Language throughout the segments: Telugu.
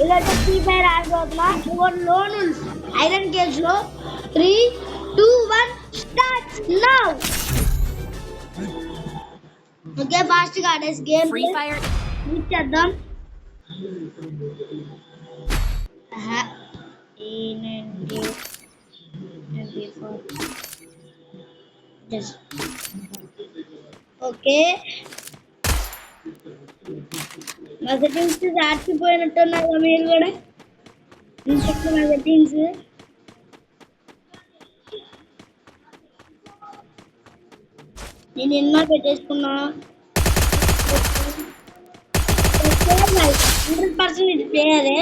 ఇలాంటి ఫ్రీ ఫైర్ ఆడిపోతున్నా లోన్ ఐరన్ కేజ్ లో 3 2 1 స్టార్ట్ నౌ. ఓకే ఫాస్ట్ గా ఆడేసి గేమ్ ఫ్రీ ఫైర్ చేద్దాం. ఓకే నా సెట్టింగ్స్ ఆర్చిపోయినట్టున్నారు మీరు కూడా. ఇంకొక నా సెట్టింగ్స్ నేను ఎన్నో పెట్టేసుకున్నా. 100% ఇది ప్లేయరే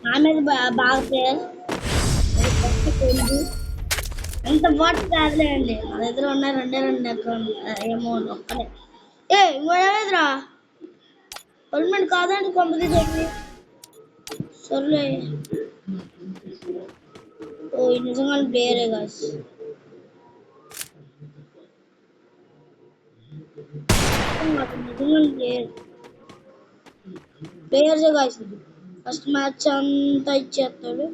నా మీద బాగా ప్లేయర్ అంత బాట్ కాదులే అండి. నా దగ్గర ఉన్న రెండే అకౌంట్ అమౌంట్ ఒక్కడే. ఇంకోరా గవర్నమెంట్ కాదండి కొంపది చెప్పి సర్లే. ఓ నిజంగా ప్లేయరే గాస్. నిజంగా ప్లేయర్స్ గాస్. ఫస్ట్ మ్యాచ్ అంతా ఇచ్చేస్తాడు.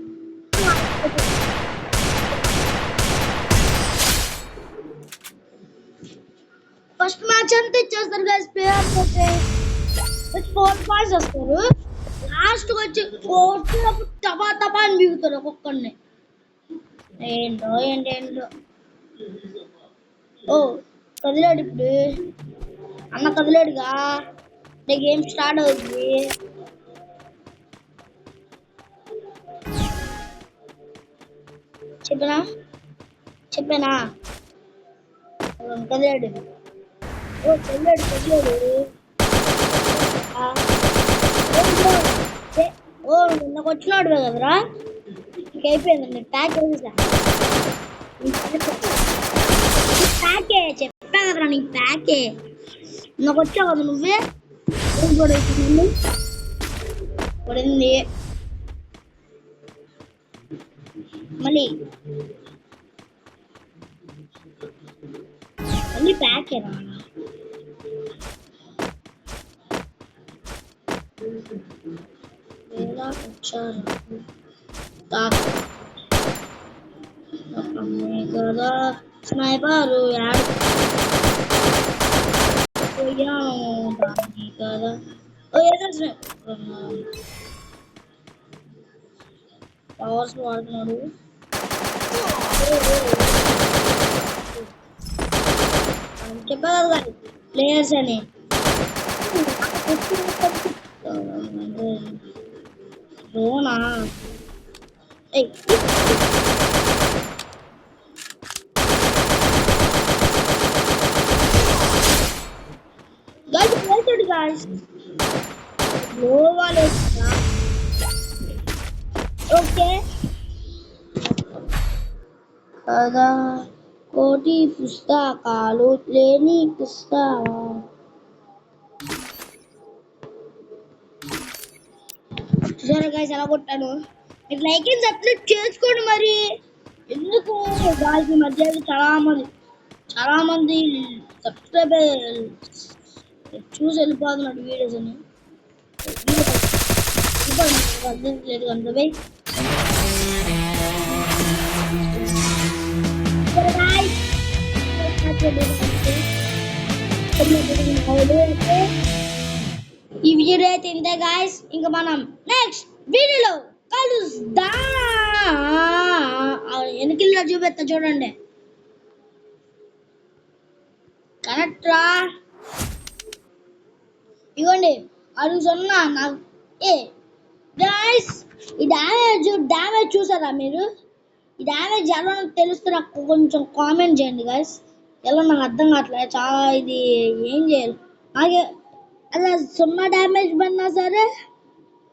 ఫస్ట్ మ్యాచ్ అంతా ఇచ్చేస్తారు గాస్ ప్లేయర్స్ అయితే. 4 పాయింట్స్ వస్తారు. లాస్ట్ వచ్చి కొట్టినప్పుడు టపా టపా అని మిగుతారు ఒక్కొక్కరిని. ఏంటో ఓ కదిలాడు ఇప్పుడు అన్న కదిలాడుగా. గేమ్ స్టార్ట్ అవుతుంది. చెప్పానా కదిలాడు. ఓ కదిలాడు ఓ నాకు వచ్చినాడు కదరా. ఇంకైపోయిందండి ప్యాక్ వేసేసా. ప్యాకే చెప్పా కదరా నీకు ప్యాకే. నాకు వచ్చావు కదా నువ్వే పడింది మళ్ళీ ప్యాకేనా. వచ్చారు కదా స్నైపరు కదా. పవర్స్ వాడుతున్నాడు. చెప్పా కదా ప్లేయర్స్ అని. రోనా guys ఓకే కదా. కోటి పుస్తకాలు లేని పుస్తకం. చూసారా గైస్ ఎలా కొట్టాను. మీరు లైక్ అండ్ సబ్స్క్రైబ్ చేసుకోండి మరి. ఎందుకు గాయస్ మధ్య చాలా మంది సబ్స్క్రైబ్ చూసి వెళ్ళిపోతున్నాడు వీడియోస్ అని. అర్థం లేదు అందరూ. ఈ వీడియో అయితే ఇంతే గాయస్. ఇంకా మనం నెక్స్ట్ వీడియోలో కలుద్దాం. వెనకిల్లో చూపెత్తా చూడండి. కరెక్ట్ రా ఇవ్వండి అడుగుతున్నా నాకు. గాయస్ ఈ డ్యామేజ్ చూసారా మీరు? ఈ డ్యామేజ్ ఎలా తెలుస్తే నాకు కొంచెం కామెంట్ చేయండి గాయస్. ఎలా నాకు అర్థం కావట్లేదు చాలా. ఇది ఏం చేయాలి అలాగే అలా 0 డ్యామేజ్ పడినా సరే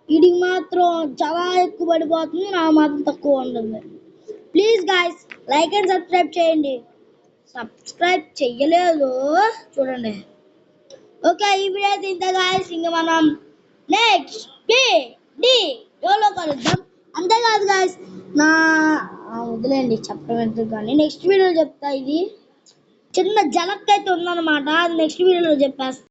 వీడికి మాత్రం చాలా ఎక్కువ పడిపోతుంది. నాకు మాత్రం తక్కువ ఉంటుంది. Please guys like and subscribe చేయండి. సబ్స్క్రైబ్ చెయ్యలేదు చూడండి. ఓకే ఈ వీడియో అయితే ఇంత గాయస్. ఇంకా మనం నెక్స్ట్ వీడియోలో కలుద్దాం. అంతేకాదు గాయస్ నా వదిలేండి చెప్పడం ఎందుకు కానీ నెక్స్ట్ వీడియోలో చెప్తా. ఇది చిన్న జలక్ అయితే ఉందన్నమాట. నెక్స్ట్ వీడియోలో చెప్పేస్తా.